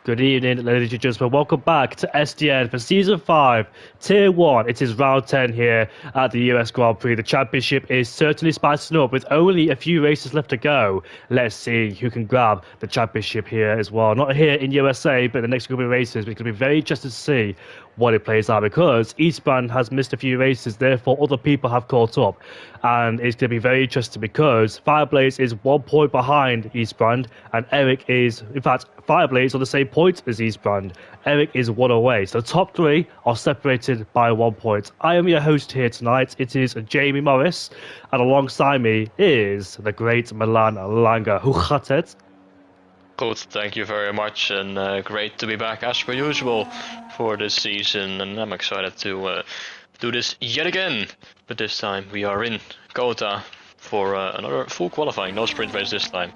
Good evening, ladies and gentlemen. Welcome back to SDN for Season 5, Tier 1. It is round 10 here at the US Grand Prix. The championship is certainly spicing up with only a few races left to go. Let's see who can grab the championship here as well. Not here in USA, but the next couple of races. It's going to be very interesting to see what it plays out because Eastbrand has missed a few races, therefore other people have caught up. And it's going to be very interesting because Fireblaze is 1 point behind Eastbrand and Eric is, in fact, Fireblaze on the same point as Eastbrand. Eric is 1 away. So the top 3 are separated by 1 point. I am your host here tonight. It is Jamie Morris. And alongside me is the great Milan Langer. Hoe gaat het? Good, thank you very much, and great to be back as per usual for this season, and I'm excited to do this yet again. But this time we are in Kota for another full qualifying, no sprint race this time,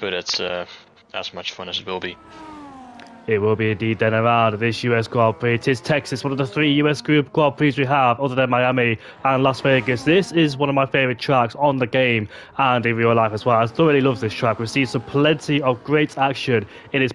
but it's as much fun as it will be. It will be indeed then around this US Grand Prix. It is Texas, one of the 3 US Group Grand Prix we have, other than Miami and Las Vegas. This is one of my favourite tracks on the game and in real life as well. I thoroughly love this track. We've seen some plenty of great action in its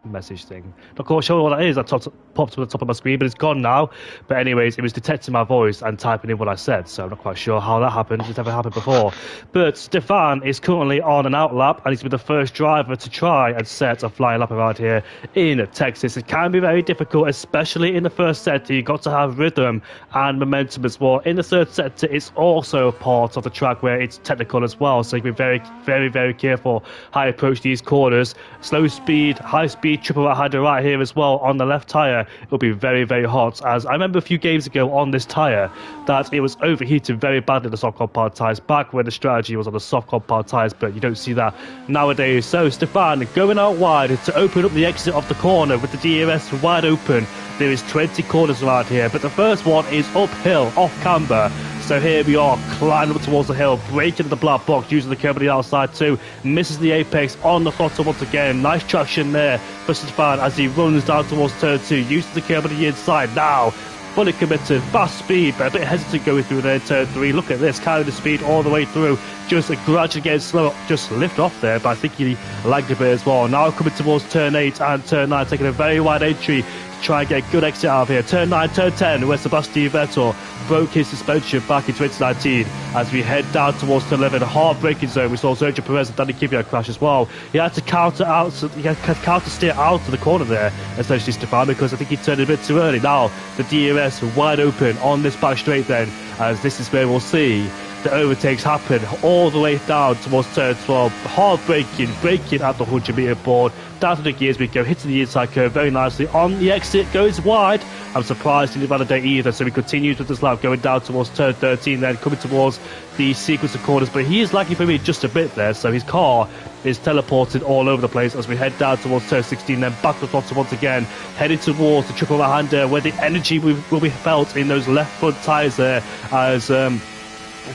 message thing. Not quite sure what that is. That popped to the top of my screen, but it's gone now. But anyways, it was detecting my voice and typing in what I said, so I'm not quite sure how that happened. It's never happened before. But Stefan is currently on an out lap, and he's been the first driver to try and set a flying lap around here in Texas. It can be very difficult, especially in the first sector. You've got to have rhythm and momentum as well. In the third sector, it's also a part of the track where it's technical as well, so you can be very, very, very careful how you approach these corners. Slow speed, high speed, triple hyder right here as well on the left tyre. It'll be very, very hot, as I remember a few games ago on this tyre that it was overheating very badly, the soft compound tyres, back when the strategy was on the soft compound tyres, but you don't see that nowadays. So Stefan going out wide to open up the exit of the corner with the DRS wide open. There is 20 corners around here, but the first one is uphill off camber. So here we are, climbing up towards the hill, breaking the black box, using the curb on the outside too. Misses the apex on the throttle once again. Nice traction there for Stefan as he runs down towards turn 2, uses the curb on the inside. Now, fully committed, fast speed, but a bit hesitant going through there in turn 3. Look at this, carrying the speed all the way through. Just gradually getting slower, just lift off there, but I think he lagged a bit as well. Now coming towards turn 8 and turn 9, taking a very wide entry. Try and get a good exit out of here. Turn 9, turn 10, where Sebastian Vettel broke his suspension back in 2019. As we head down towards turn 11, hard braking zone, we saw Sergio Perez and Danny Kvyat crash as well. He had to counter steer out of the corner there, essentially, Stefan, because I think he turned a bit too early. Now the DRS wide open on this back straight then, as this is where we'll see the overtakes happen all the way down towards turn 12. Hard braking at the 100-metre board. Down to the gears we go, hitting the inside curve very nicely. On the exit, goes wide. I'm surprised he didn't validate either, so he continues with this lap, going down towards turn 13, then coming towards the sequence of corners. But he is lagging for me just a bit there, so his car is teleported all over the place as we head down towards turn 16, then back to the throttle once again, heading towards the triple right-hander, where the energy will be felt in those left front tyres there, as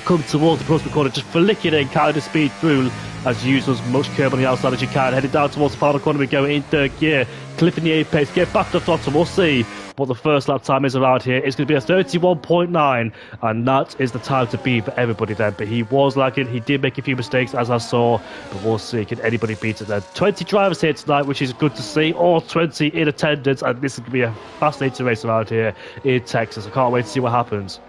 come towards the prospect corner, just flicking it and carry the speed through as you use as much curb on the outside as you can. Heading down towards the final corner we go in third gear, clipping the apex, get back to the throttle. We'll see what the first lap time is around here. It's going to be a 31.9, and that is the time to beat for everybody then. But he was lagging, he did make a few mistakes as I saw, but we'll see, can anybody beat it then? 20 drivers here tonight, which is good to see, all 20 in attendance, and this is going to be a fascinating race around here in Texas. I can't wait to see what happens.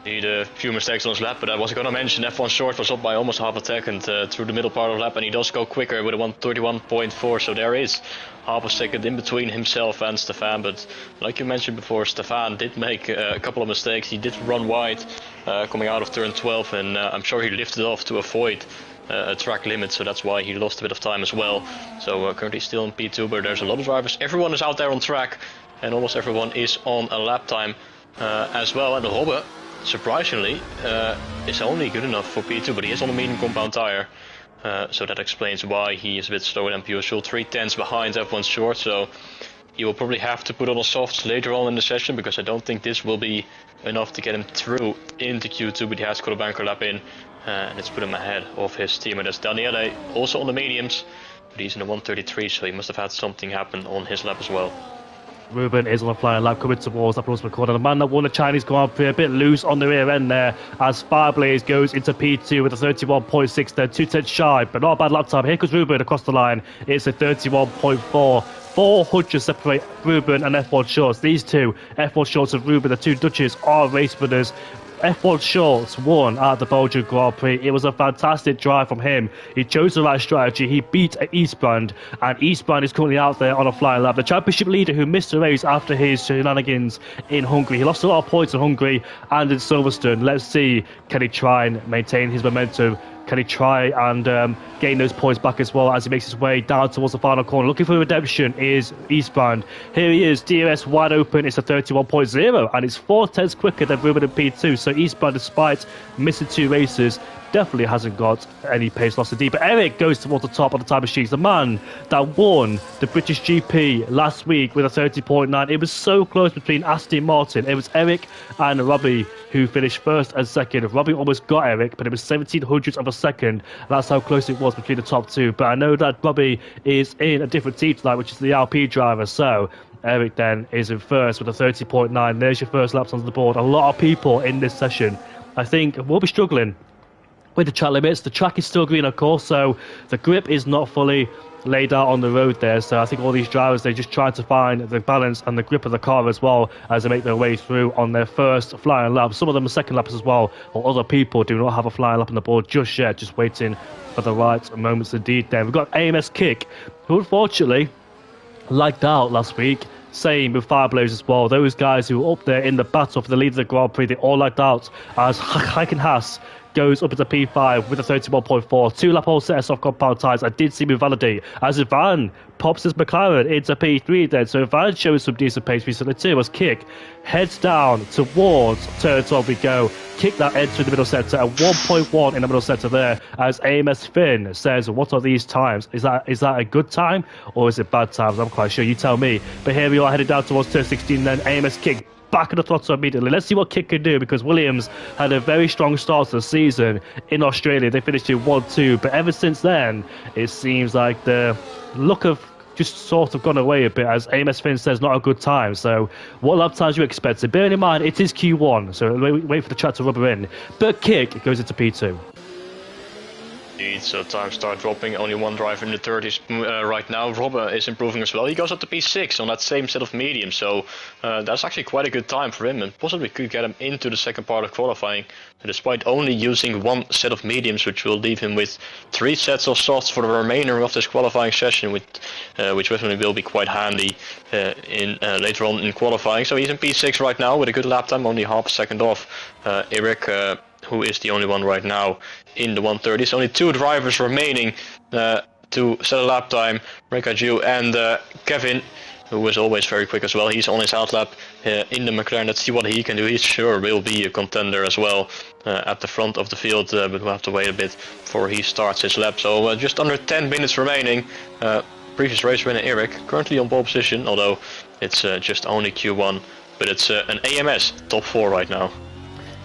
Need a few mistakes on his lap, but I was going to mention F1 Short was up by almost half a second through the middle part of the lap, and he does go quicker with a 131.4, so there is half a second in between himself and Stefan. But like you mentioned before, Stefan did make a couple of mistakes. He did run wide coming out of turn 12, and I'm sure he lifted off to avoid a track limit, so that's why he lost a bit of time as well. So currently still in P2, but there's a lot of drivers. Everyone is out there on track, and almost everyone is on a lap time as well. And the Hobbe, surprisingly, is only good enough for P2, but he is on a medium compound tire, so that explains why he is a bit slower than usual. 3/10 behind F1 Short, so he will probably have to put on a softs later on in the session, because I don't think this will be enough to get him through into Q2, but he has got a banker lap in, and it's put him ahead of his teammate. That's Daniele, also on the mediums, but he's in a 133, so he must have had something happen on his lap as well. Ruben is on the flying lap coming towards that penultimate corner. The man that won the Chinese Grand Prix a bit loose on the rear end there as Fireblaze goes into P2 with a 31.6 there, 2/10 shy, but not a bad lap time. Here comes Ruben across the line. It's a 31.4. 400 separate Ruben and F1 Shorts. These two, F1 Shorts and Ruben, the two Dutches, are race winners. F1 Shorts won at the Belgian Grand Prix. It was a fantastic drive from him. He chose the right strategy. He beat Eastbrand, and Eastbrand is currently out there on a flying lap. The championship leader who missed the race after his shenanigans in Hungary. He lost a lot of points in Hungary and in Silverstone. Let's see, can he try and maintain his momentum? Can he try and gain those points back as well as he makes his way down towards the final corner? Looking for redemption is Eastbrand. Here he is, DRS wide open. It's a 31.0 and it's 4/10 quicker than Ruben in P2. So Eastbrand, despite missing 2 races, definitely hasn't got any pace loss indeed. But Eric goes towards the top of the time machines. The man that won the British GP last week with a 30.9. It was so close between Aston Martin. It was Eric and Robbie who finished first and second. Robbie almost got Eric, but it was 1700ths of a second. That's how close it was between the top two. But I know that Robbie is in a different team tonight, which is the RP driver. So Eric then is in first with a 30.9. There's your first laps onto the board. A lot of people in this session, I think, will be struggling with the track limits. The track is still green, of course, so the grip is not fully laid out on the road there. So I think all these drivers, they're just trying to find the balance and the grip of the car as well as they make their way through on their first flying lap. Some of them are second laps as well, or other people do not have a flying lap on the board just yet, just waiting for the right moments indeed. Then we've got AMS Kick, who unfortunately lagged out last week. Same with Fireblaze as well. Those guys who were up there in the battle for the lead of the Grand Prix, they all lagged out as Heiken Haas goes up into P5 with a 31.4. 2-lap hole set of soft compound tyres. I did see him validate as Ivan pops his McLaren into P3 then. So Ivan shows some decent pace recently too as Kick heads down towards turn 12 we go. Kick that entering the middle sector at 1.1 in the middle sector there as AMS Finn says, what are these times? Is that a good time or is it bad times? I'm quite sure, you tell me. But here we are headed down towards turn 16 then. AMS Kick back in the throttle immediately. Let's see what Kick can do because Williams had a very strong start to the season in Australia. They finished in 1-2, but ever since then, it seems like the look of just sort of gone away a bit as AMS Finn says not a good time. So what lap times you expect? Bearing in mind it is Q1, so wait for the track to rubber in. But Kick goes into P2. Indeed, so time start dropping, only one driver in the 30s right now. Robbe is improving as well. He goes up to P6 on that same set of mediums, so that's actually quite a good time for him and possibly could get him into the second part of qualifying, despite only using one set of mediums, which will leave him with 3 sets of softs for the remainder of this qualifying session, which definitely will be quite handy later on in qualifying. So he's in P6 right now with a good lap time, only half a second off Eric, who is the only one right now in the 130s. Only 2 drivers remaining to set a lap time, Rekaju and Kevin, who is always very quick as well. He's on his outlap in the McLaren. Let's see what he can do. He sure will be a contender as well at the front of the field, but we'll have to wait a bit before he starts his lap. So just under 10 minutes remaining. Previous race winner Eric, currently on pole position, although it's just only Q1, but it's an AMS top 4 right now.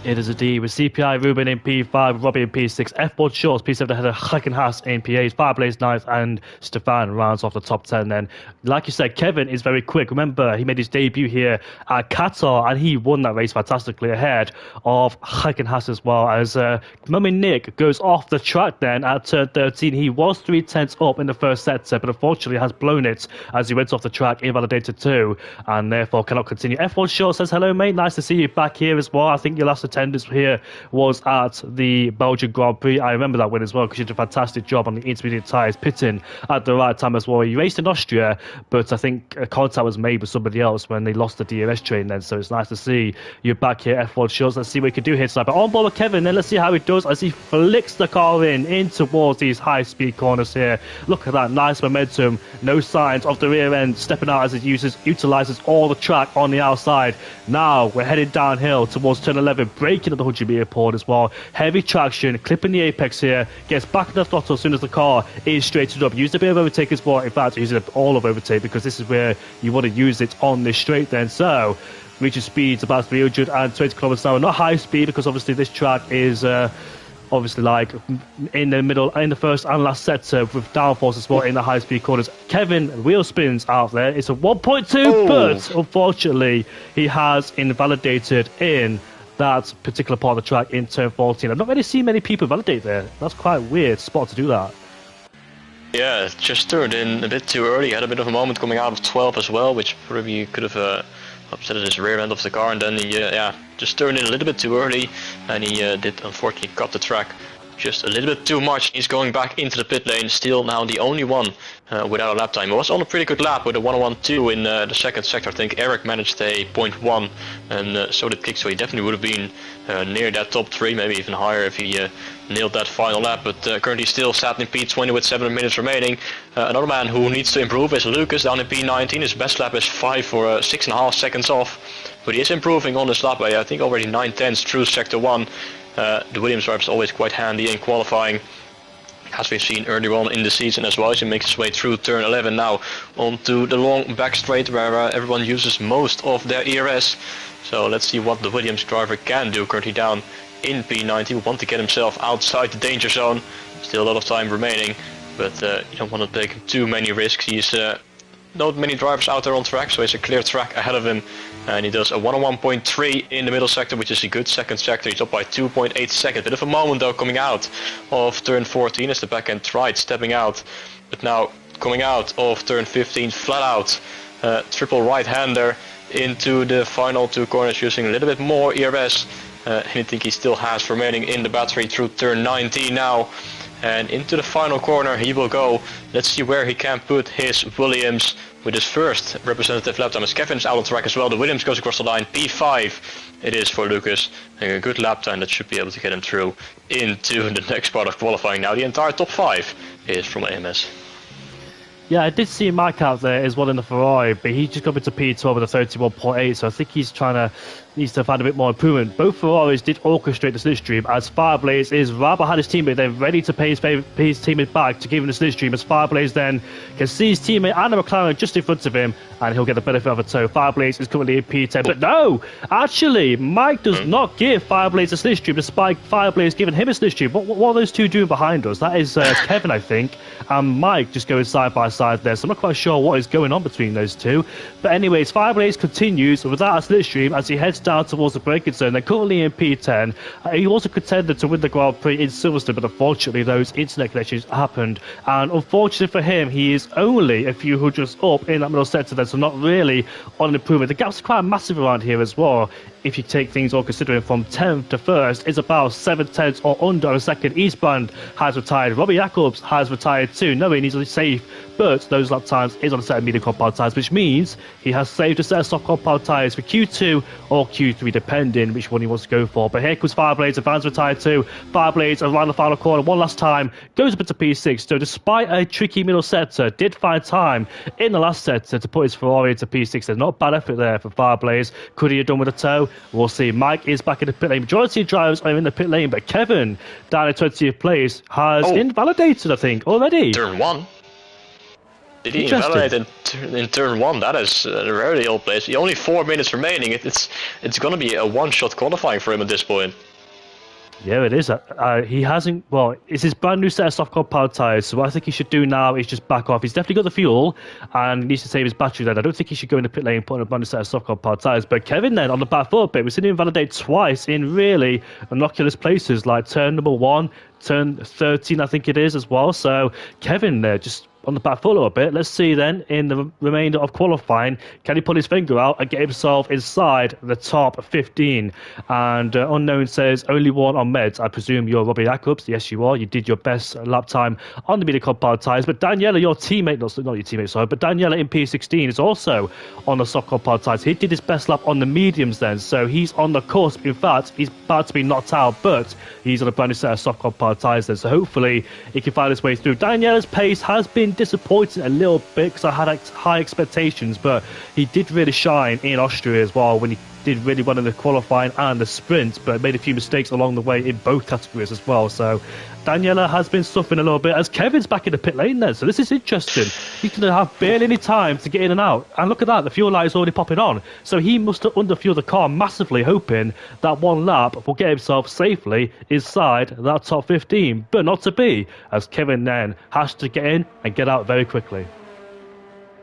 It is indeed, with CPI Ruben in P5, Robbie in P6, F1 Shorts, P7 ahead of Heiken Haas in P8, Fireblaze 9th, and Stefan rounds off the top 10 then. Like you said, Kevin is very quick. Remember, he made his debut here at Qatar, and he won that race fantastically ahead of Heiken Haas as well, as Mummy Nick goes off the track then at turn 13. He was 3/10 up in the first sector, but unfortunately has blown it as he went off the track, invalidated too, and therefore cannot continue. F1 Short says, hello mate, nice to see you back here as well. I think your last attendance here was at the Belgian Grand Prix. I remember that win as well because you did a fantastic job on the intermediate tyres, pitting at the right time as well. You raced in Austria, but I think a contact was made with somebody else when they lost the DRS train then, so it's nice to see you back here, F1 Shorts. Let's see what he can do here tonight. But on board with Kevin, then let's see how he does as he flicks the car in towards these high-speed corners here. Look at that, nice momentum, no signs of the rear end stepping out as it utilises all the track on the outside. Now we're heading downhill towards turn 11, braking at the 100-meter point as well. Heavy traction, clipping the apex here, gets back in the throttle as soon as the car is straightened up. Used a bit of overtake as well. In fact, using all of overtake because this is where you want to use it on this straight then. So, reaching speeds about 320 kilometers an hour. Not high speed because obviously this track is obviously, like in the middle, in the first and last sector with downforce as well in the high-speed corners. Kevin wheel spins out there. It's a 1.2, but unfortunately, he has invalidated in that particular part of the track in turn 14. I've not really seen many people validate there. That's quite a weird spot to do that. Yeah, just turned in a bit too early. Had a bit of a moment coming out of 12 as well, which probably could have upset his rear end of the car, and then he just turned in a little bit too early, and he did unfortunately cut the track just a little bit too much. He's going back into the pit lane, still now the only one without a lap time. He was on a pretty good lap with a 1:01.2 in the second sector. I think Eric managed a 0.1, and so did Kick, so he definitely would have been near that top 3, maybe even higher if he nailed that final lap, but currently still sat in P20 with 7 minutes remaining. Another man who needs to improve is Lucas down in P19. His best lap is 5 or 6.5 seconds off, but he is improving on his lap by I think already 9/10 through sector 1. The Williams driver is always quite handy in qualifying, as we've seen earlier on in the season as well. He makes his way through turn 11 now onto the long back straight where everyone uses most of their ERS. So let's see what the Williams driver can do. Currently down in P90, will want to get himself outside the danger zone. Still a lot of time remaining, but you don't want to take too many risks. He's not many drivers out there on track, so it's a clear track ahead of him, and he does a 1:01.3 in the middle sector, which is a good second sector. He's up by 2.8 seconds. Bit of a moment though coming out of turn 14 as the back end tried stepping out, but now coming out of turn 15 flat out, triple right-hander into the final 2 corners using a little bit more ERS. Anything he still has remaining in the battery through turn 19 now, and into the final corner he will go. Let's see where he can put his Williams with his first representative lap time, as Kevin's out on track as well. The Williams goes across the line, P5 it is for Lucas, and a good lap time that should be able to get him through into the next part of qualifying. Now the entire top 5 is from AMS. Yeah, I did see Mike out there as well in the Ferrari, but he just got into P12 with a 31.8, so I think he's needs to find a bit more improvement. Both Ferraris did orchestrate the slipstream, as Fireblaze is right behind his teammate. They're ready to pay his teammate back to give him the slipstream, as Fireblaze then can see his teammate and the McLaren just in front of him, and he'll get the benefit of a tow. Fireblaze is currently in P10, but no! Actually, Mike does not give Fireblaze a slipstream, despite Fireblaze giving him a slipstream. What are those two doing behind us? That is Kevin, I think, and Mike just going side by side there, so I'm not quite sure what is going on between those two. But anyways, Fireblaze continues without a slipstream as he heads down towards the braking zone. They're currently in P10. He also contended to win the Grand Prix in Silverstone, but unfortunately those internet connections happened, and unfortunately for him, he is only a few hundreds up in that middle sector then, so not really on an improvement. The gap's quite massive around here as well. If you take things all considering, from 10th to 1st is about 7/10 or under a second. Eastbrand has retired. Robbie Jacobs has retired too, knowing he's safe, but those lap times is on a set of medium compound tyres, which means he has saved a set of soft compound tyres for Q2 or Q3, depending which one he wants to go for. But here comes Fireblaze. Van's retired too. Fireblaze around the final corner one last time, goes up into P6. So despite a tricky middle sector, did find time in the last sector to put his Ferrari into P6. There's not bad effort there for Fireblaze. Could he have done with a tow? We'll see. Mike is back in the pit lane. Majority of drivers are in the pit lane, but Kevin, down in 20th place, has invalidated, I think, already. Turn 1. Did he invalidate in turn 1? That is a rarely old place. Only 4 minutes remaining. It's going to be a one-shot qualifying for him at this point. Yeah, it is. He hasn't. Well, it's his brand new set of soft compound tyres. So what I think he should do now is just back off. He's definitely got the fuel and he needs to save his battery then. I don't think he should go in the pit lane and put on a brand new set of soft compound tyres. But Kevin then on the back foot a bit. We've seen him invalidate twice in really innocuous places, like turn number 1, turn 13, I think it is as well. So Kevin there just on the back foot a little bit. Let's see then in the remainder of qualifying, can he pull his finger out and get himself inside the top 15? And Unknown says only one on meds. I presume you're Robbie Jacobs. Yes, you are. You did your best lap time on the medium compound tyres. But Daniela, your teammate, not your teammate, sorry, but Daniela in P16 is also on the soft compound tyres. He did his best lap on the mediums then, so he's on the cusp. In fact, he's about to be knocked out, but he's on a brand new set of soft compound tyres then, so hopefully he can find his way through. Daniela's pace has been disappointing a little bit because I had high expectations, but he did really shine in Austria as well when he did really well in the qualifying and the sprint, but made a few mistakes along the way in both categories as well. So Daniela has been suffering a little bit as Kevin's back in the pit lane there. So this is interesting. He's going to have barely any time to get in and out. And look at that, the fuel light is already popping on. So he must have underfueled the car massively, hoping that one lap will get himself safely inside that top 15. But not to be, as Kevin then has to get in and get out very quickly.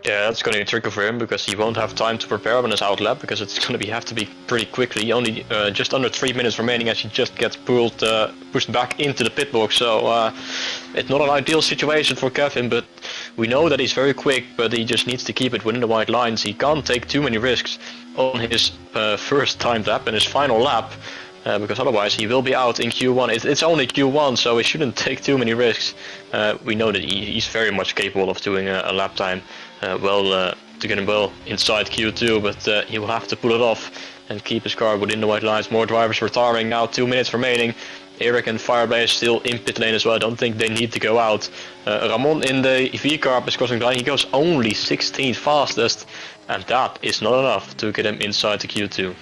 Yeah, that's going to be tricky for him because he won't have time to prepare on his out lap because it's going to have to be pretty quickly. Only just under 3 minutes remaining as he just gets pushed back into the pit box. So it's not an ideal situation for Kevin, but we know that he's very quick, but he just needs to keep it within the white lines. He can't take too many risks on his first timed lap and his final lap. Because otherwise he will be out in Q1. It's only Q1, so he shouldn't take too many risks. We know that he's very much capable of doing a lap time to get him well inside Q2, but he will have to pull it off and keep his car within the white lines. More drivers retiring now, 2 minutes remaining. Eric and Fireblaze still in pit lane as well. I don't think they need to go out. Ramon in the EV car is crossing the line. He goes only 16th fastest, and that is not enough to get him inside the Q2.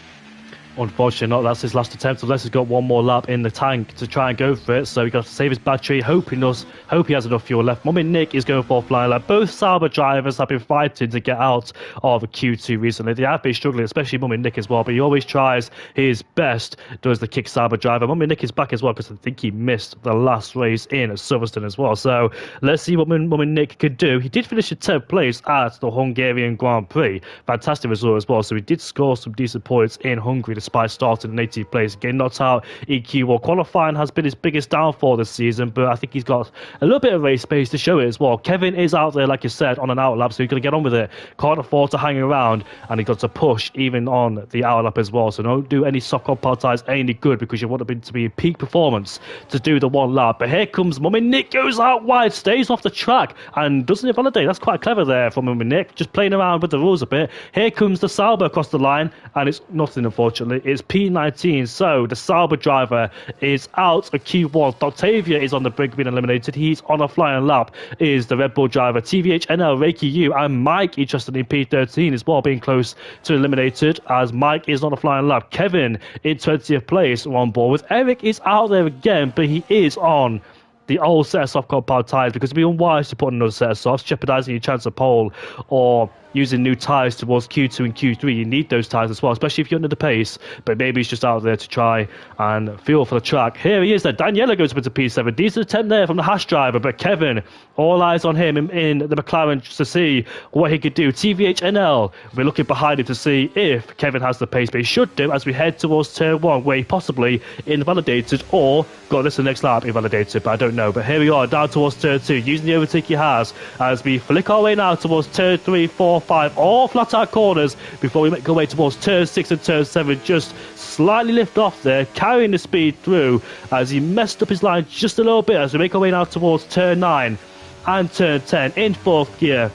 Unfortunately not, that's his last attempt, unless he's got one more lap in the tank to try and go for it. So he got to save his battery, hope he has enough fuel left. Mummy Nick is going for a flying lap. Both Sauber drivers have been fighting to get out of Q2 recently. They have been struggling, especially Mummy Nick as well, but he always tries his best, does the kick Sauber driver. Mummy Nick is back as well because I think he missed the last race in at Silverstone as well. So let's see what Mummy Nick could do. He did finish in 10th place at the Hungarian Grand Prix. Fantastic result as well. So he did score some decent points in Hungary despite starting in 18th place. Getting knocked out in Q1 qualifying has been his biggest downfall this season, but I think he's got a little bit of race pace to show it as well. Kevin is out there, like you said, on an out lap, so he's going to get on with it. Can't afford to hang around, and he's got to push even on the out lap as well. So don't do any soft compound tires any good because you want it to be in peak performance to do the one lap. But here comes Mummy Nick, goes out wide, stays off the track, and doesn't invalidate. That's quite clever there from Mummy Nick, just playing around with the rules a bit. Here comes the Sauber across the line, and it's nothing, unfortunately. It's P19, so the Sauber driver is out of Q1. Octavia is on the brink of being eliminated. He's on a flying lap. Is the Red Bull driver TVH NL, Reiki U, and Mike, interested in P13 as well, being close to eliminated as Mike is on a flying lap. Kevin in 20th place on board with Eric is out there again, but he is on the old set of soft compound tyres because it'd be unwise to put on another set of softs, jeopardising your chance of pole or using new tyres towards Q2 and Q3. You need those tyres as well, especially if you're under the pace, but maybe he's just out there to try and feel for the track. Here he is there. Daniela goes up into P7. Decent attempt there from the Haas driver, but Kevin, all eyes on him in the McLaren to see what he could do. TVH NL, we're looking behind him to see if Kevin has the pace, but he should do as we head towards turn 1, where he possibly invalidated or got this the next lap invalidated, but I don't know. But here we are, down towards turn 2, using the overtake he has as we flick our way now towards turn 3, 4, 5, all flat out corners before we make our way towards turn 6 and turn 7. Just slightly lift off there, carrying the speed through as he messed up his line just a little bit as we make our way now towards turn 9 and turn 10 in 4th gear.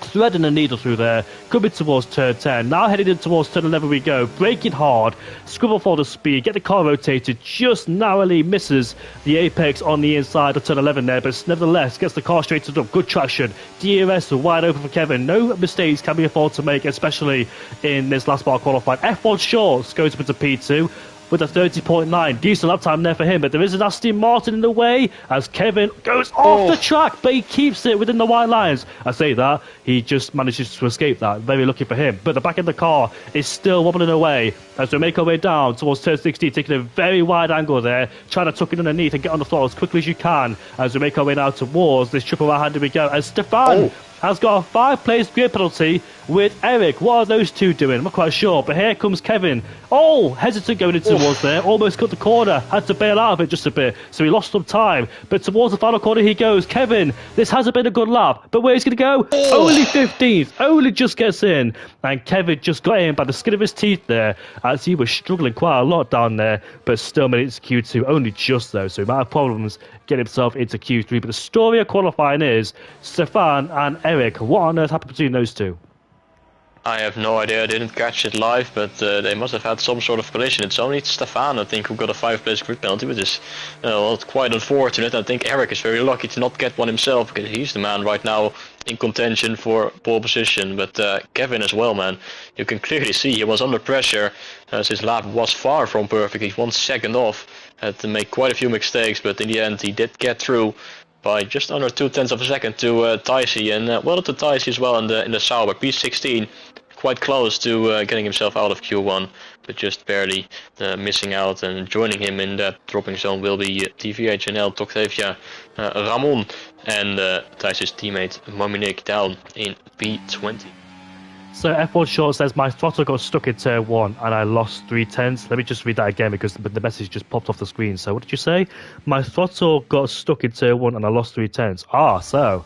Threading the needle through there, coming towards turn 10, now heading in towards turn 11 we go, braking hard, scribble for the speed, get the car rotated, just narrowly misses the apex on the inside of turn 11 there, but nevertheless gets the car straightened up, good traction, DRS wide open for Kevin, no mistakes can be afforded to make, especially in this last part qualified. F1 Shorts goes up into P2, with a 30.9. Decent lap time there for him, but there is an Aston Martin in the way as Kevin goes off the track, but he keeps it within the white lines. I say that, he just manages to escape that. Very lucky for him. But the back of the car is still wobbling away as we make our way down towards turn 16, taking a very wide angle there, trying to tuck it underneath and get on the throttle as quickly as you can as we make our way now towards this triple right-hander we go. And Stefan has got a 5-place grid penalty with Eric. What are those two doing? I'm not quite sure, but here comes Kevin. Oh, hesitant going into towards there, almost cut the corner, had to bail out of it just a bit, so he lost some time, but towards the final corner he goes. Kevin, this hasn't been a good lap, but where he's going to go? Only 15th, only just gets in, and Kevin just got in by the skin of his teeth there, as he was struggling quite a lot down there, but still made it to Q2, only just though, so he might have problems getting himself into Q3, but the story of qualifying is Stefan and Eric. What on earth happened between those two? I have no idea, I didn't catch it live, but they must have had some sort of collision. It's only Stefan, I think, who got a 5-place grid penalty, which is well, quite unfortunate. I think Eric is very lucky to not get one himself, because he's the man right now in contention for pole position. But Kevin as well, man, you can clearly see he was under pressure as his lap was far from perfect. He's 1 second off, had to make quite a few mistakes, but in the end he did get through by just under 0.2 of a second to Ticey, and well to Ticey as well in the Sauber P16. Quite close to getting himself out of Q1, but just barely missing out. And joining him in that dropping zone will be TVHNL, Toctavia, Ramon, and Thijs' teammate Mominik down in P20. So F1 Short says, my throttle got stuck in turn 1 and I lost 3/10. Let me just read that again because the message just popped off the screen. So what did you say? My throttle got stuck in turn 1 and I lost 3/10. So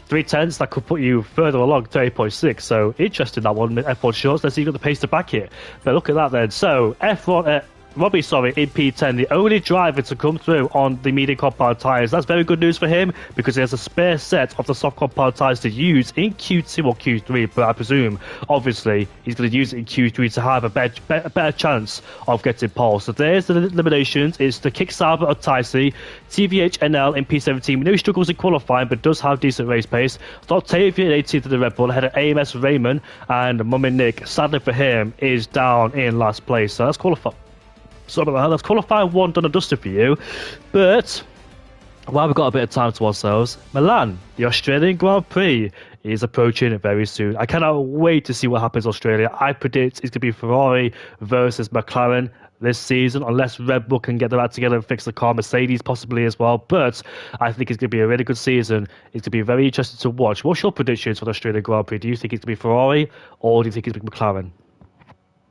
3/10, that could put you further along, 30.6. So interesting, that one, F1 Shorts. Let's see if you got the pace to back it. But look at that then. So F1... Robbie, in P10, the only driver to come through on the medium compound tyres. That's very good news for him because he has a spare set of the soft compound tyres to use in Q2 or Q3, but I presume, obviously, he's going to use it in Q3 to have a better chance of getting pole. So there's the eliminations. It's the Kick Sauber of Ticey, TVH NL in P17. We know he struggles in qualifying, but does have decent race pace. Octavia in 18th of the Red Bull, ahead of AMS Raymond, and Mummy Nick, sadly for him, is down in last place. So that's qualifying. That's qualifying 1 done and dusted for you. But while we've got a bit of time to ourselves, Milan, the Australian Grand Prix, is approaching very soon. I cannot wait to see what happens in Australia. I predict it's going to be Ferrari versus McLaren this season, unless Red Bull can get their act together and fix the car, Mercedes possibly as well. But I think it's going to be a really good season. It's going to be very interesting to watch. What's your predictions for the Australian Grand Prix? Do you think it's going to be Ferrari or do you think it's going to be McLaren?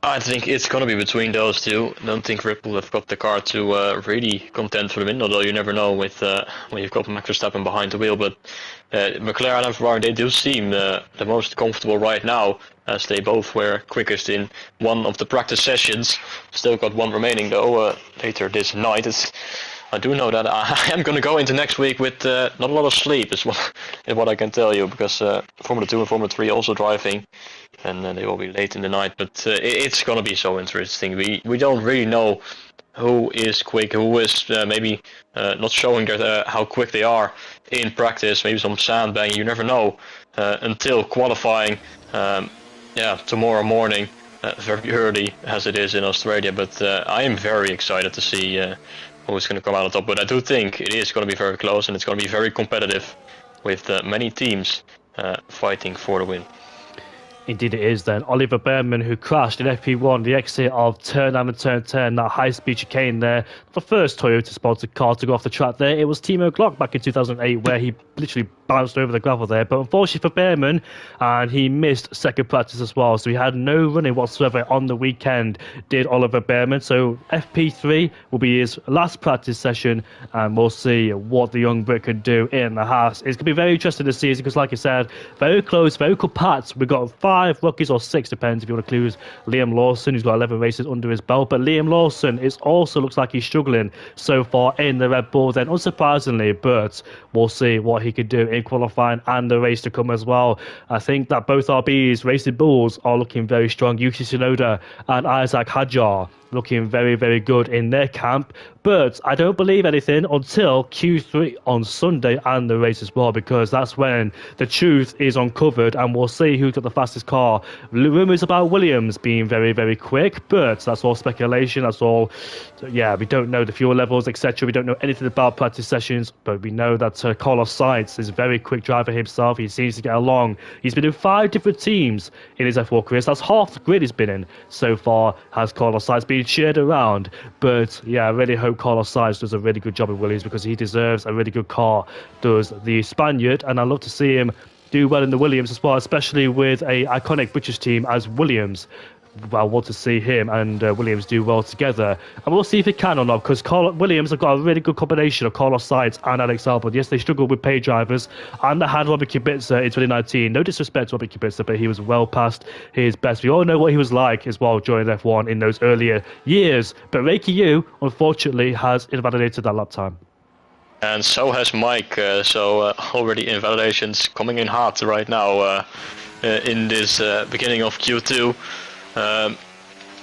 I think it's going to be between those two. I don't think Red Bull have got the car to really contend for the win, although you never know with when you've got Max Verstappen behind the wheel. But McLaren and Ferrari, they do seem the most comfortable right now, as they both were quickest in one of the practice sessions. Still got one remaining though later this night. I do know that I am going to go into next week with not a lot of sleep, is what I can tell you, because Formula 2 and Formula 3 also driving, and they will be late in the night. But it's going to be so interesting. We don't really know who is quick, who is maybe not showing their, how quick they are in practice. Maybe some sandbang, you never know, until qualifying. Tomorrow morning, very early as it is in Australia. But I am very excited to see who's going to come out on top. But I do think it is going to be very close, and it's going to be very competitive with many teams fighting for the win. Indeed it is then. Oliver Behrman, who crashed in FP1, the exit of turn 9 and turn 10, that high-speed chicane there. The first Toyota-sponsored car to go off the track there. It was Timo Glock back in 2008 where he literally bounced over the gravel there. But unfortunately for Behrman, and he missed second practice as well. So he had no running whatsoever on the weekend, did Oliver Behrman. So FP3 will be his last practice session, and we'll see what the young Brit can do in the house. It's going to be very interesting this season because, like I said, very close, very compact. We've got 5 rookies, or 6, depends if you want to include Liam Lawson, who's got 11 races under his belt. But Liam Lawson also looks like he's struggling so far in the Red Bull, then unsurprisingly, but we'll see what he can do in qualifying and the race to come as well. I think that both RB's Racing Bulls are looking very strong. Yuki Tsunoda and Isaac Hadjar looking very, very good in their camp. But I don't believe anything until Q3 on Sunday and the race as well, because that's when the truth is uncovered and we'll see who's got the fastest car. Rumours about Williams being very, very quick, but that's all speculation. That's all, yeah, we don't know the fuel levels, etc. We don't know anything about practice sessions, but we know that Carlos Sainz is a very quick driver himself. He seems to get along. He's been in 5 different teams in his F4 career. So that's half the grid he's been in so far, has Carlos Sainz been shared around. But yeah, I really hope Carlos Sainz does a really good job in Williams because he deserves a really good car, does the Spaniard, and I'd love to see him do well in the Williams as well, especially with a iconic British team as Williams. I want to see him and Williams do well together, and we'll see if he can or not, because Williams have got a really good combination of Carlos Sainz and Alex Albon. Yes, they struggled with paid drivers, and they had Robert Kubica in 2019. No disrespect to Robert Kubica, but he was well past his best. We all know what he was like as well during F1 in those earlier years, but Reiki Yu, unfortunately, has invalidated that lap time. And so has Mike, already invalidations coming in hard right now in this beginning of Q2.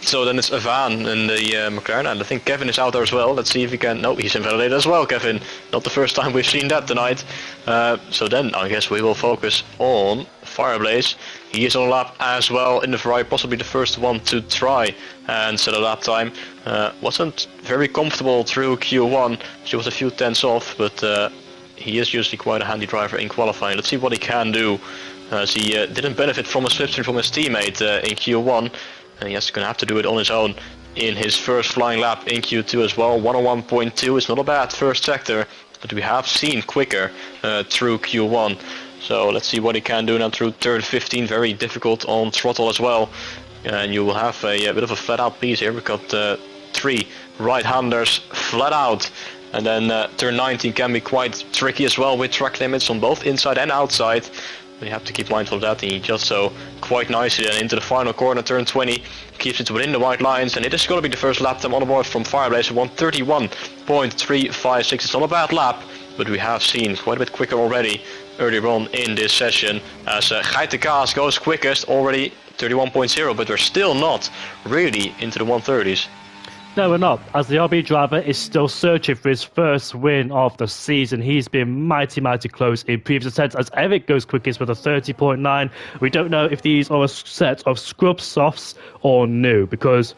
So then it's Ivan in the McLaren, and I think Kevin is out there as well. Let's see if he can. No, he's invalidated as well, Kevin. Not the first time we've seen that tonight. So then I guess we will focus on Fireblaze. He is on a lap as well in the Ferrari, possibly the first one to try and set a lap time. Wasn't very comfortable through Q1. She was a few tenths off, but he is usually quite a handy driver in qualifying. Let's see what he can do, as he didn't benefit from a slipstream from his teammate in Q1. And he's going to have to do it on his own in his first flying lap in Q2 as well. 101.2 is not a bad first sector, but we have seen quicker through Q1. So let's see what he can do now through turn 15. Very difficult on throttle as well. And you will have a bit of a flat out piece here. We've got 3 right-handers flat out. And then turn 19 can be quite tricky as well with track limits on both inside and outside. We have to keep mindful of that, and he just so quite nicely then into the final corner, turn 20, keeps it within the white lines, and it is going to be the first lap time on the board from Fireblaze, 131.356. It's not a bad lap, but we have seen quite a bit quicker already earlier on in this session, as Geitekaas goes quickest, already 31.0, but we're still not really into the 130s. No, we're not, as the RB driver is still searching for his first win of the season. He's been mighty close in previous attempts, as Eric goes quickest with a 30.9. We don't know if these are a set of scrub softs or new, because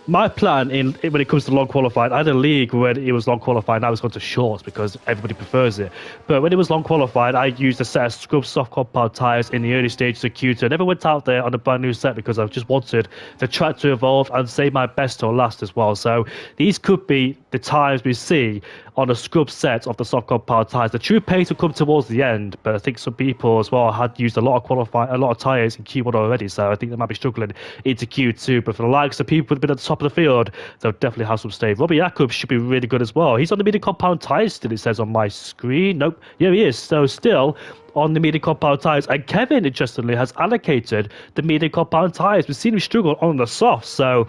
my plan when it comes to long qualified, I had a league when it was long qualified, now it's gone to shorts because everybody prefers it. But when it was long qualified, I used a set of scrub soft compound tyres in the early stages of Q2. I never went out there on a brand new set because I just wanted the track to evolve and save my best till last as well. So these could be the times we see on a scrub set of the soft compound tyres. The true pace will come towards the end, but I think some people as well had used a lot of tyres in Q1 already, so I think they might be struggling into Q2. But for the likes of people who've been at the top of the field, they'll definitely have some stay. Robbie Jacob should be really good as well. He's on the medium compound tyres still, it says on my screen. Nope, yeah, he is. So still on the medium compound tyres, and Kevin, interestingly, has allocated the medium compound tyres. We've seen him struggle on the soft, so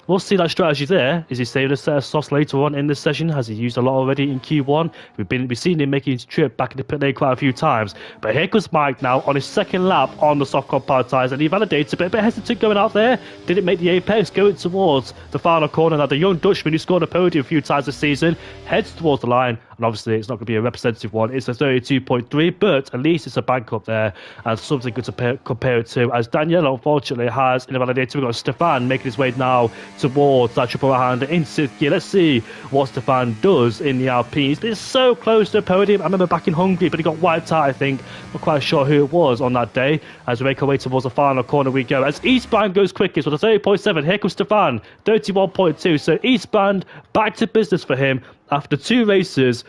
we'll see that strategy there. Is he saving a set of softs later on in this session? Has he used a lot already in Q1? We've seen him making his trip back in the pit lane quite a few times. But here comes Mike now on his second lap on the soft compound tyres, and he validates a bit hesitant going out there. Didn't make the apex, going towards the final corner. Now the young Dutchman who scored a podium a few times this season heads towards the line, and obviously it's not going to be a representative one. It's a 32.3, but at least it's a bank up there and something good to compare it to, as Daniela unfortunately has in the validator. We've got Stefan making his way now towards that triple hand in 6th gear. Let's see what Stefan does in the Alpines. But it's so close to the podium. I remember back in Hungary, but he got wiped out, I think. Not quite sure who it was on that day. As we make our way towards the final corner we go. As Eastbound goes quickest with a 30.7. Here comes Stefan, 31.2. So Eastbound back to business for him after 2 races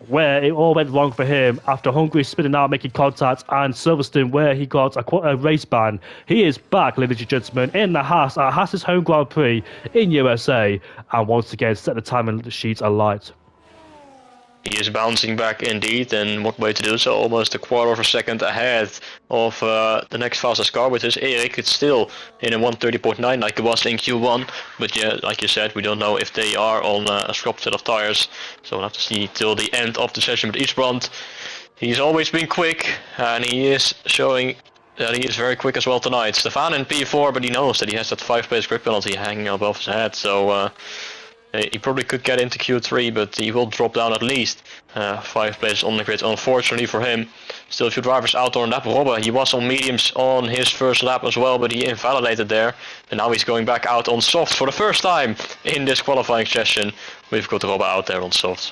where it all went wrong for him, after Hungary spinning out, making contact, and Silverstone where he got a race ban. He is back, ladies and gentlemen, in the Haas at Haas's home Grand Prix in USA, and once again set the time and the sheets alight. He is bouncing back indeed, and what way to do so, almost a quarter of a second ahead of the next fastest car, which is Erik. It's still in a 130.9 like it was in Q1, but yeah, like you said, we don't know if they are on a scrub set of tires, so we'll have to see till the end of the session. But Eastbrand, he's always been quick, and he is showing that he is very quick as well tonight. Stefan in P4, but he knows that he has that 5-place grip penalty hanging above his head, so he probably could get into Q3, but he will drop down at least 5 places on the grid, unfortunately for him. Still a few drivers out on lap. Robbe, he was on mediums on his first lap as well, but he invalidated there. And now he's going back out on softs for the first time in this qualifying session. We've got Robbe out there on softs.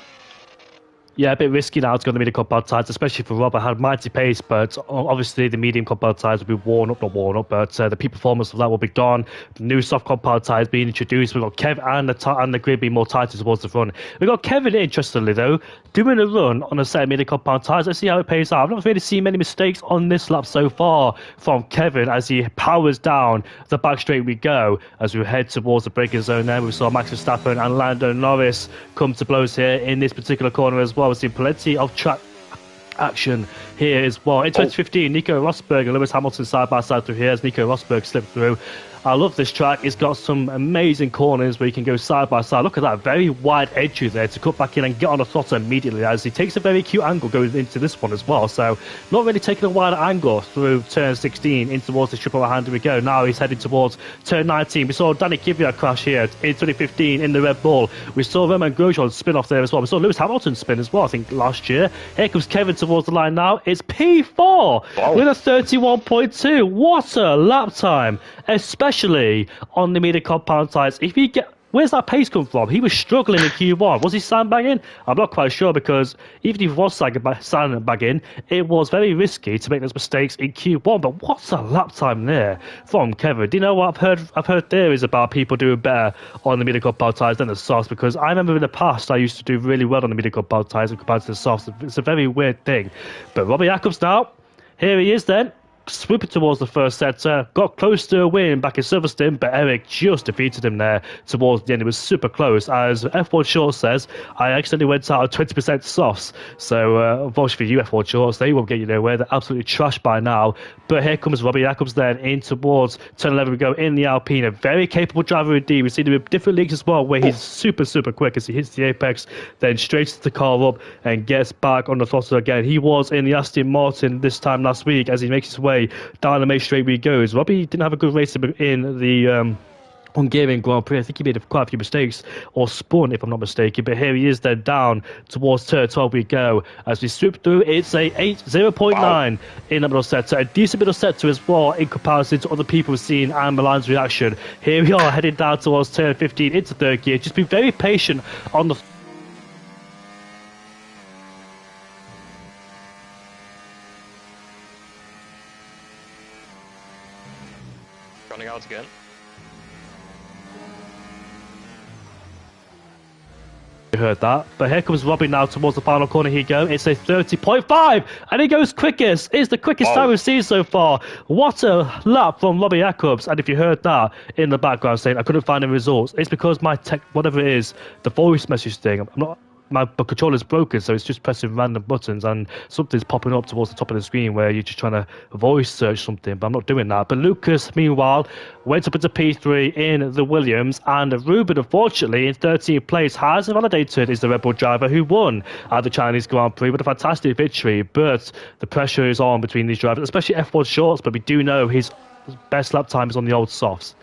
Yeah, a bit risky now to go on the medium compound tyres, especially for Robert. Had mighty pace, but obviously the medium compound tyres will be not worn up, but the peak performance of that will be gone. The new soft compound tyres being introduced. We've got Kev and the grid being more tighter towards the front. We've got Kevin, interestingly though, doing a run on a set of medium compound tyres. Let's see how it pays out. I've not really seen many mistakes on this lap so far from Kevin as he powers down the back straight we go. As we head towards the braking zone there, we saw Max Verstappen and Lando Norris come to blows here in this particular corner as well. We've seen plenty of track action here as well. In 2015, Nico Rosberg and Lewis Hamilton side by side through here as Nico Rosberg slipped through. I love this track. It's got some amazing corners where you can go side by side. Look at that very wide entry there to cut back in and get on the throttle immediately, as he takes a very cute angle going into this one as well. So not really taking a wider angle through turn 16 in towards the triple hand. Here we go. Now he's heading towards turn 19. We saw Danny Kvyat crash here in 2015 in the Red Bull. We saw Roman Grosjean spin off there as well. We saw Lewis Hamilton spin as well, I think, last year. Here comes Kevin towards the line now. It's P4 with a 31.2. What a lap time, especially on the medium compound tyres. If you get, where's that pace come from? He was struggling in Q1. Was he sandbagging? I'm not quite sure, because even if he was sandbagging, it was very risky to make those mistakes in Q1. But what's a lap time there from Kevin? Do you know what I've heard theories about people doing better on the medium compound tyres than the softs, because I remember in the past I used to do really well on the medium compound tyres compared to the softs. It's a very weird thing. But Robbie Jacobs now, here he is then, swooping towards the first sector, got close to a win back in Silverstone, but Eric just defeated him there towards the end. It was super close. As F1 Short says, I accidentally went out of 20% softs. So, unfortunately for you, F1 Shorts, they won't get you nowhere. They're absolutely trashed by now. But here comes Robbie Jacobs then in towards turn 11. We go in the Alpine. A very capable driver indeed. We've seen him in different leagues as well, where he's super, super quick as he hits the apex, then straights the car up and gets back on the throttle again. He was in the Aston Martin this time last week as he makes his way down the main straight he goes. Robbie didn't have a good race in the Hungarian Grand Prix. I think he made quite a few mistakes, or spun if I'm not mistaken, but here he is then down towards turn 12 we go. As we swoop through, it's a 0.9 in the middle sector, a decent middle sector as well in comparison to other people we've seen and Milan's reaction. Here we are heading down towards turn 15 into third gear. Just be very patient on the running out again. You heard that, but here comes Robbie now towards the final corner. Here you go. It's a 30.5 and he goes quickest. It's the quickest time we've seen so far. What a lap from Robbie Jacobs. And if you heard that in the background saying I couldn't find the results, it's because my tech, whatever it is, the voice message thing, my controller's broken, so it's just pressing random buttons and something's popping up towards the top of the screen where you're just trying to voice search something, but I'm not doing that. But Lucas, meanwhile, went up into P3 in the Williams, and Ruben, unfortunately, in 13th place, has validated is the Red Bull driver who won at the Chinese Grand Prix with a fantastic victory. But the pressure is on between these drivers, especially F1 Shorts, but we do know his best lap time is on the old softs.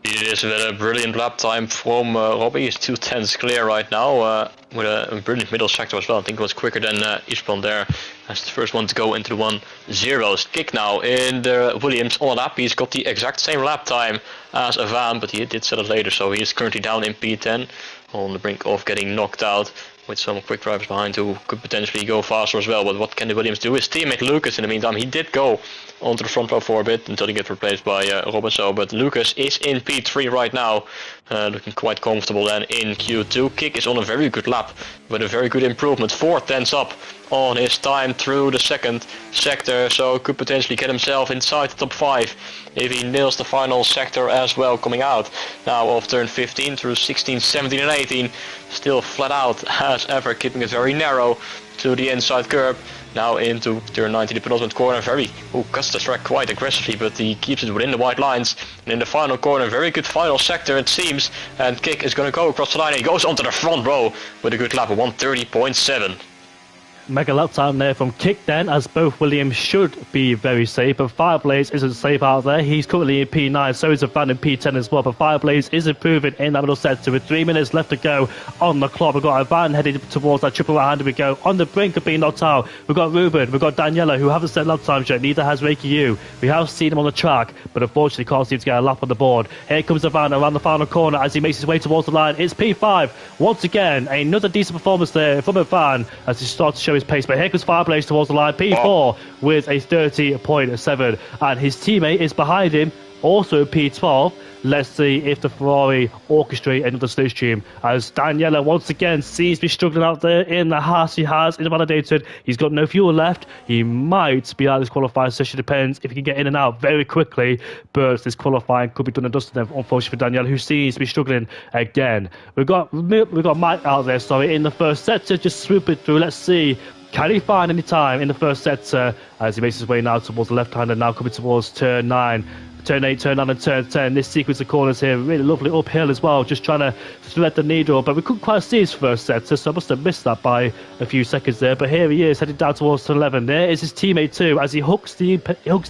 It is with a brilliant lap time from Robbie. He's 2/10 clear right now, with a brilliant middle sector as well. I think it was quicker than Ishpan there, as the first one to go into the 1-0s. Kick now in the Williams on a lap. He's got the exact same lap time as Van, but he did set it later, so he is currently down in P10, on the brink of getting knocked out, with some quick drivers behind who could potentially go faster as well. But what can the Williams do? His teammate Lucas, in the meantime, he did go onto the front row for a bit until he gets replaced by Robin. So, but Lucas is in P3 right now, looking quite comfortable then in Q2. Kick is on a very good lap with a very good improvement, 4/10 up on his time through the second sector, so could potentially get himself inside the top 5 if he nails the final sector as well coming out. Now off turn 15 through 16, 17 and 18, still flat out as ever, keeping it very narrow to the inside curb. Now into turn 19, the penultimate corner, cuts the track quite aggressively, but he keeps it within the white lines. And in the final corner, very good final sector it seems, and Kick is going to go across the line, and he goes onto the front row with a good lap of 1:30.7. Mega lap time there from Kick then, as both Williams should be very safe, but Fireblaze isn't safe out there. He's currently in P9, so is a fan in P10 as well, but Fireblaze is improving in that middle sector with 3 minutes left to go on the clock. We've got a van headed towards that triple right-hander. We go on the brink of being knocked out. We've got Ruben, we've got Daniela, who haven't set lap times yet, neither has Reiki Yu. We have seen him on the track, but unfortunately can't seem to get a lap on the board. Here comes the van around the final corner as he makes his way towards the line. It's P5 once again, another decent performance there from a van as he starts to show his pace, but here comes Fireblaze towards the line, P4 with a 30.7, and his teammate is behind him, also P12. Let's see if the Ferrari orchestrate another slipstream, as Daniela once again seems to be struggling out there in the Haas. He has invalidated, he's got no fuel left, he might be out of this qualifying session, depends if he can get in and out very quickly, but this qualifying could be done and dusted, unfortunately for Daniela, who seems to be struggling again. We've got Mike out there, in the first sector, just swooping through. Let's see, can he find any time in the first sector as he makes his way now towards the left-hander, now coming towards turn 9. turn 8, turn 9 and turn 10. This sequence of corners here, really lovely uphill as well, just trying to thread the needle, but we couldn't quite see his first sector, so I must have missed that by a few seconds there. But here he is, heading down towards turn 11. There is his teammate too, as he hooks the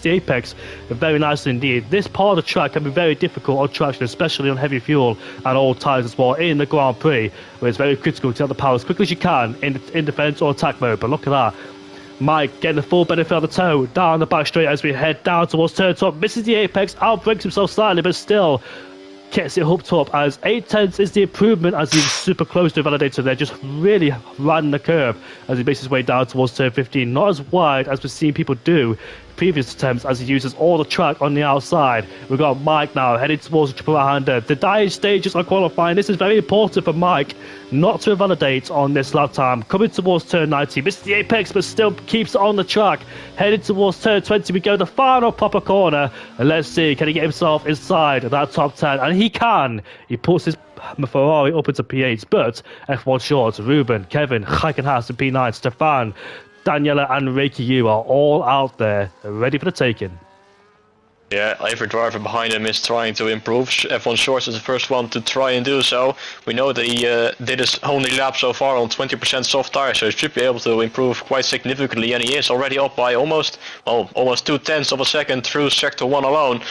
apex very nicely indeed. This part of the track can be very difficult on traction, especially on heavy fuel and all tyres as well in the Grand Prix, where it's very critical to get the power as quickly as you can in defence or attack mode. But look at that. Mike getting the full benefit of the toe down the back straight as we head down towards turn top. Misses the apex, outbrakes himself slightly, but still gets it hooked up as 8/10 is the improvement as he's super close to a validator there, just really riding the curve as he makes his way down towards turn 15. Not as wide as we've seen people do previous attempts as he uses all the track on the outside. We've got Mike now heading towards the triple right-hander. The dying stages are qualifying. This is very important for Mike not to invalidate on this lap time. Coming towards turn 90, misses the apex but still keeps it on the track. Heading towards turn 20, we go the final proper corner, and let's see, can he get himself inside that top 10? And he can. He puts his Ferrari up into P8, but F1 shorts, Ruben, Kevin, Heikenhaas and P9, Stefan, Daniela and Reiki Yu are all out there, ready for the taking. Yeah, every driver behind him is trying to improve. F1 Shorts is the first one to try and do so. We know that he did his only lap so far on 20% soft tire, so he should be able to improve quite significantly, and he is already up by almost 0.2 of a second through sector 1 alone,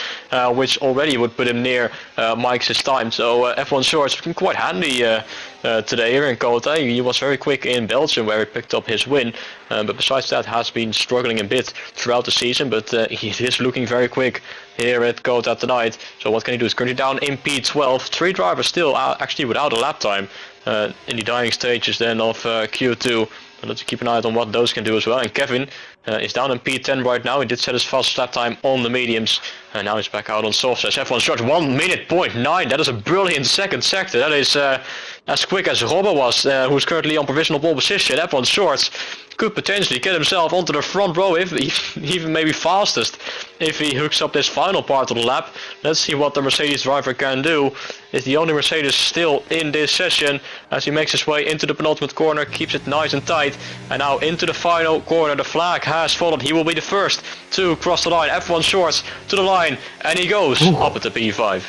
which already would put him near Mike's time. So F1 Shorts been quite handy today here in Kota. He was very quick in Belgium where he picked up his win, but besides that has been struggling a bit throughout the season, but he is looking very quick here at Kota tonight. So what can he do? He's currently down in P12. 3 drivers still actually without a lap time in the dying stages then of Q2. So let's keep an eye on what those can do as well. And Kevin is down in P10 right now. He did set his fastest lap time on the mediums, and now he's back out on softs. F1 Shorts 1 minute 0.9. That is a brilliant second sector. That is as quick as Robbo was, who's currently on provisional pole position. F1 Shorts could potentially get himself onto the front row, if even maybe fastest, if he hooks up this final part of the lap. Let's see what the Mercedes driver can do. Is the only Mercedes still in this session as he makes his way into the penultimate corner, keeps it nice and tight, and now into the final corner. The flag has fallen. He will be the first to cross the line. F1 Shorts to the line, and he goes up at the P5.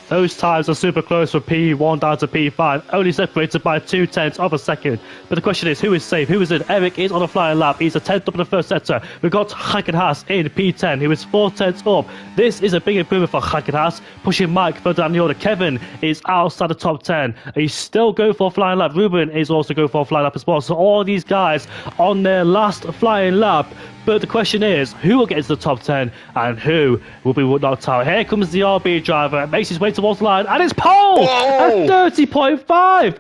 Those times are super close from P1 down to P5, only separated by 0.2 of a second. But the question is, who is safe? Who is it? Eric is on a flying lap. He's a 10th up in the first sector. We've got Heikenhaas in P10, who is 4/10 up. This is a big improvement for Heikenhaas, pushing Mike further down the order. Kevin is outside the top 10. He's still going for a flying lap. Ruben is also going for a flying lap as well. So all these guys on their last flying lap. But the question is, who will get into the top 10 and who will be knocked out? Here comes the RB driver, makes his way towards the line, and it's pole at 30.5.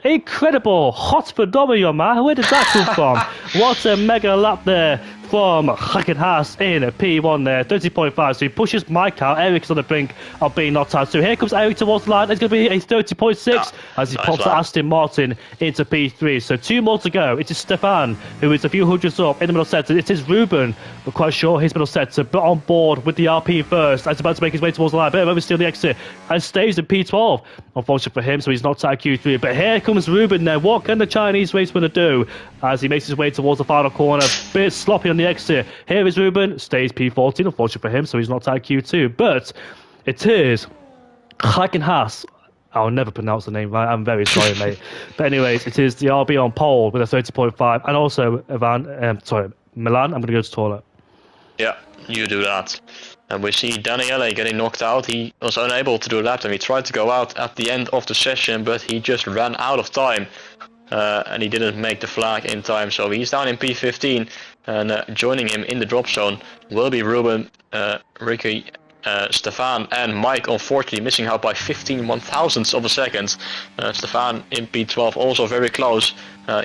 Incredible. Hot phenomenon, man. Where did that come from? What a mega lap there from Heikenhaas in P1 there, 30.5. So he pushes Mike out. Eric's on the brink of being knocked out. So here comes Eric towards the line. It's going to be a 30.6 as he pops Aston Martin into P3. So 2 more to go. It is Stefan, who is a few hundreds up in the middle sector. It is Ruben, we're quite sure his middle sector, but on board with the RP first. As he's about to make his way towards the line. Bit of oversteer on the exit and stays in P12. Unfortunately for him, so he's knocked out of Q3. But here comes Ruben there. What can the Chinese race winner do as he makes his way towards the final corner? Bit sloppy on the exit. Here is Ruben, stays P14, unfortunately for him, so he's not out Q2. But it is Heikenhaas. I'll never pronounce the name right. I'm very sorry, mate. But anyways, it is the RB on pole with a 30.5, and also Milan. I'm going to go to the toilet. Yeah, you do that. And we see Daniele getting knocked out. He was unable to do a lap time. He tried to go out at the end of the session, but he just ran out of time. And he didn't make the flag in time, so he's down in P15, and joining him in the drop zone will be Ruben, Ricky, Stefan and Mike, unfortunately missing out by 15 1/1000ths of a second. Stefan in P12 also very close.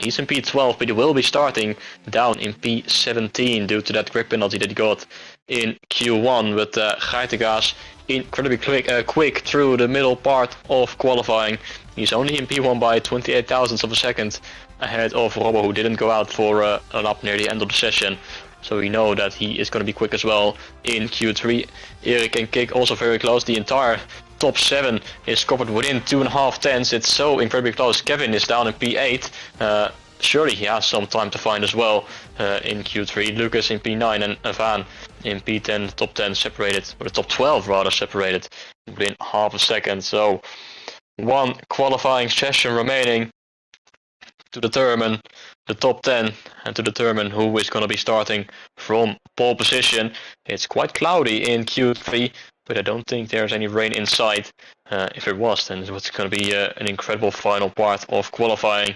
He's in P12, but he will be starting down in P17 due to that grip penalty that he got in Q1. But Heikenhaas incredibly quick through the middle part of qualifying. He's only in P1 by 28 thousandths of a second ahead of Robbo, who didn't go out for a lap near the end of the session. So we know that he is going to be quick as well in Q3. Eric and Kik also very close. The entire top 7 is covered within 2.5 tenths. It's so incredibly close. Kevin is down in P8. surely he has some time to find as well in Q3. Lucas in P9 and Van in P10, top 10 separated, or the top 12 rather separated within half a second. So one qualifying session remaining to determine the top 10 and to determine who is going to be starting from pole position. It's quite cloudy in Q3, but I don't think there's any rain in sight. If it was, then it was going to be an incredible final part of qualifying.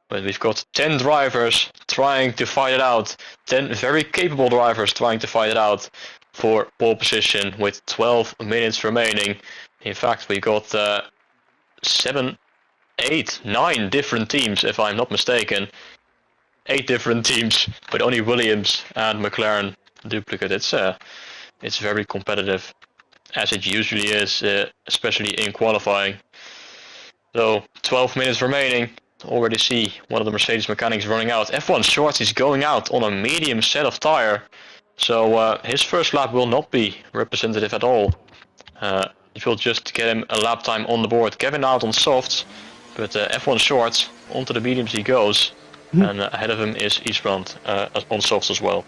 But we've got 10 drivers trying to fight it out, 10 very capable drivers trying to fight it out for pole position with 12 minutes remaining. In fact, we got 7, 8, 9 different teams, if I'm not mistaken. 8 different teams, but only Williams and McLaren duplicate. It's very competitive, as it usually is, especially in qualifying. So 12 minutes remaining. Already see one of the Mercedes mechanics running out. F1 Shorts is going out on a medium set of tire, so his first lap will not be representative at all. It will just get him a lap time on the board. Kevin out on softs, but F1 Shorts onto the mediums he goes, and ahead of him is Eastbrand on softs as well.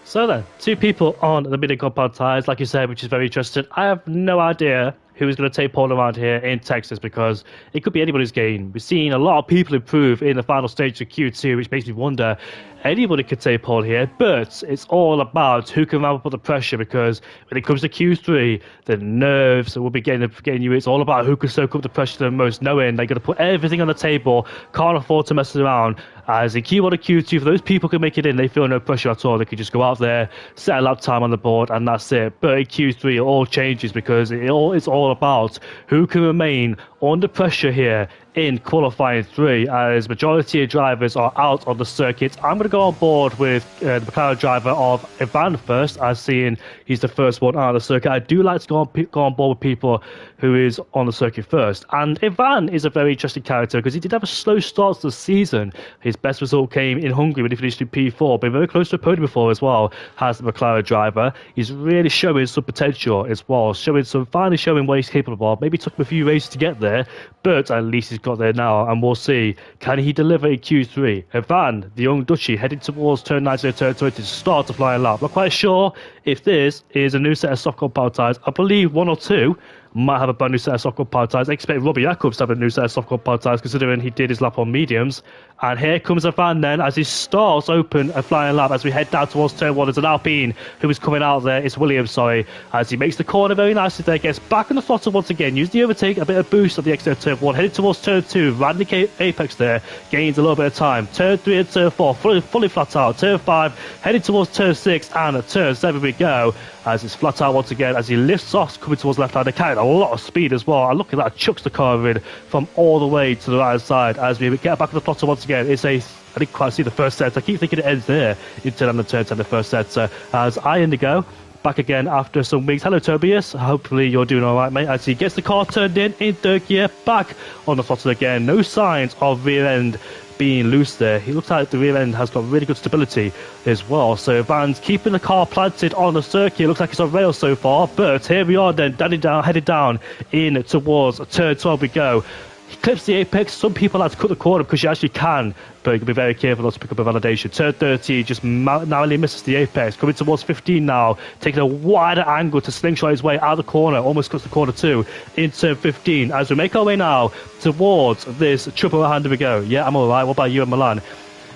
So then, 2 people on the mini compound tyres, like you said, which is very interesting. I have no idea who is going to take pole around here in Texas, because it could be anybody's game. We've seen a lot of people improve in the final stage of Q2, which makes me wonder anybody could take pole here, but it's all about who can ramp up the pressure, because when it comes to Q3, the nerves will be getting you. It's all about who can soak up the pressure the most, knowing they're going to put everything on the table, can't afford to mess around. As in Q1 and Q2, for those people who can make it in, they feel no pressure at all. They can just go out there, set a lap time on the board, and that's it. But in Q3, it all changes, because it's all about who can remain under pressure here in qualifying 3, as majority of drivers are out on the circuit. I'm going to go on board with the McLaren driver of Ivan first, as seeing he's the first one out of the circuit. I do like to go on board with people who is on the circuit first. And Ivan is a very interesting character, because he did have a slow start to the season. His best result came in Hungary when he finished in P4, been very close to a podium before as well, has the McLaren driver. He's really showing some potential as well, finally showing what he's capable of. Maybe it took him a few races to get there, but at least he's got there now, and we'll see, can he deliver in Q3? Ivan, the young Dutchie, heading towards turn 19 and turn 20 to start a flying lap. Not quite sure if this is a new set of soft compound tyres. I believe 1 or 2 might have a brand new set of soft compound tyres. I expect Robbie Jacobs to have a new set of soft compound tyres, considering he did his lap on mediums. And here comes Ivan then, as he starts open a flying lap as we head down towards turn 1. There's an Alpine who is coming out there. It's Williams, sorry, as he makes the corner very nicely there, gets back on the throttle once again, uses the overtake, a bit of boost at the exit of turn 1, headed towards turn 2, right in the apex there, gains a little bit of time. Turn 3 and turn 4, fully flat out. Turn 5, headed towards turn 6, and turn 7 we go, as it's flat out once again, as he lifts off, coming towards left hand. They carried a lot of speed as well, and look at that, chucks the car in from all the way to the right side as we get back on the throttle once again. It's I didn't quite see the first set. I keep thinking it ends there in turn and turn 10, the first set. As I indigo back again after some weeks. Hello, Tobias. Hopefully you're doing all right, mate. As he gets the car turned in third gear, back on the throttle again. No signs of rear end being loose there. He looks like the rear end has got really good stability as well. So Van's keeping the car planted on the circuit. Looks like it's on rails so far. But here we are then, headed down in towards turn 12 we go. He clips the apex. Some people like to cut the corner because you actually can, but you can be very careful not to pick up a validation. Turn 30 just narrowly misses the apex. Coming towards 15 now, taking a wider angle to slingshot his way out of the corner, almost cuts the corner 2 in turn 15. As we make our way now towards this triple hand we go. Yeah, I'm alright. What about you and Milan?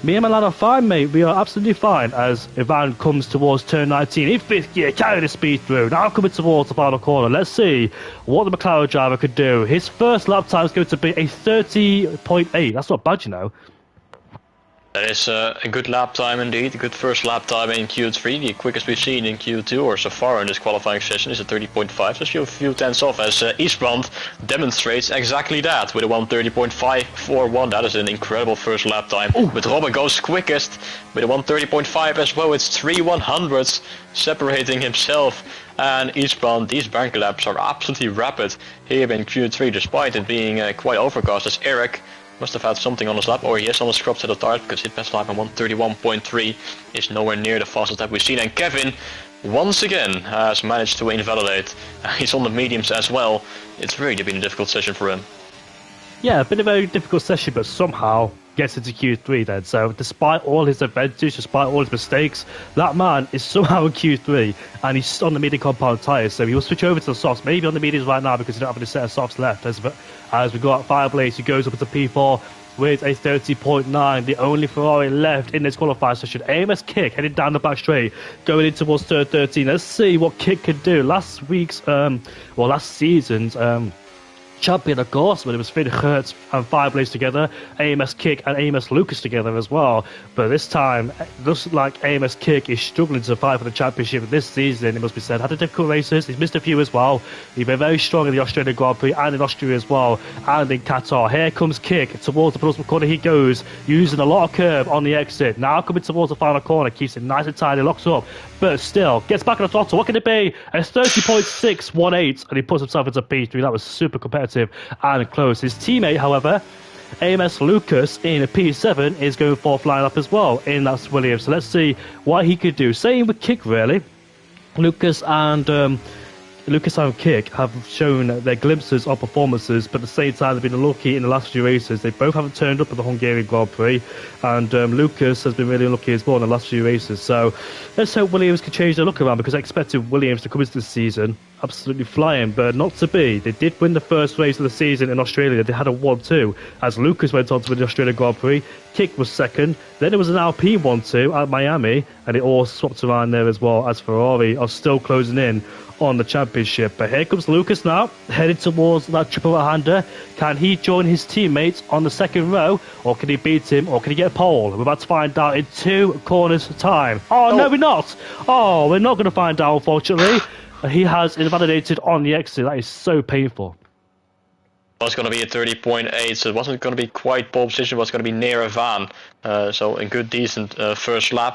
Me and Milan are fine, mate. We are absolutely fine as Ivan comes towards turn 19 in fifth gear, carrying the speed through. Now coming towards the final corner. Let's see what the McLaren driver could do. His first lap time is going to be a 30.8. That's not bad, you know. That is a good lap time indeed, a good first lap time in Q3. The quickest we've seen in Q2 or so far in this qualifying session is a 30.5, so a few tenths off, as Eastbrand demonstrates exactly that with a 130.541. That is an incredible first lap time. Ooh. But Robert goes quickest with a 130.5 as well. It's 3/100ths separating himself and Eastbrand. These bank laps are absolutely rapid here in Q3, despite it being quite overcast, as Eric must have had something on his lap, or he is on the scrub set of tires, because his best lap on 131.3 is nowhere near the fastest that we've seen. And Kevin, once again, has managed to invalidate. He's on the mediums as well. It's really been a difficult session for him. Yeah, been a very difficult session, but somehow gets into Q3 then. So despite all his advantage, despite all his mistakes, that man is somehow in Q3 and he's on the medium compound tyres. So he will switch over to the softs, maybe on the mediums right now because he don't have any set of softs left. As we go out Fireblade, he goes up into P4 with a 30.9, the only Ferrari left in this qualifying session. AMS Kick heading down the back straight, going in towards third 13. Let's see what Kick can do. Last season's champion, of course, when it was Finn Hertz and Fireblades together, AMS Kick and AMS Lucas together as well. But this time, it looks like AMS Kick is struggling to fight for the championship this season, it must be said. Had a difficult races, he's missed a few as well. He's been very strong in the Australian Grand Prix and in Austria as well, and in Qatar. Here comes Kick, towards the penultimate corner he goes, using a lot of curve on the exit. Now coming towards the final corner, keeps it nice and tidy, locks up, but still, gets back on the throttle. What can it be? A 30.618, and he puts himself into P3. That was super competitive and close. His teammate, however, AMS Lucas in a P7 is going fourth lineup as well in that Williams. So let's see what he could do. Same with Kick, really. Lucas and Kick have shown their glimpses of performances, but at the same time they've been unlucky in the last few races. They both haven't turned up at the Hungarian Grand Prix, and Lucas has been really unlucky as well in the last few races. So let's hope Williams can change their look around, because I expected Williams to come into this season absolutely flying, but not to be. They did win the first race of the season in Australia. They had a 1-2 as Lucas went on to win the Australian Grand Prix. Kick was second. Then it was an Alpine 1-2 at Miami, and it all swapped around there as well, as Ferrari are still closing in on the championship. But here comes Lucas now, headed towards that triple right-hander. Can he join his teammates on the second row, or can he beat him, or can he get a pole? We're about to find out in 2 corners time. Oh, no, we're not. Oh, we're not going to find out, unfortunately. He has invalidated on the exit. That is so painful. It was going to be a 30.8, so it wasn't going to be quite pole position, it was going to be near a van. So a good, decent first lap.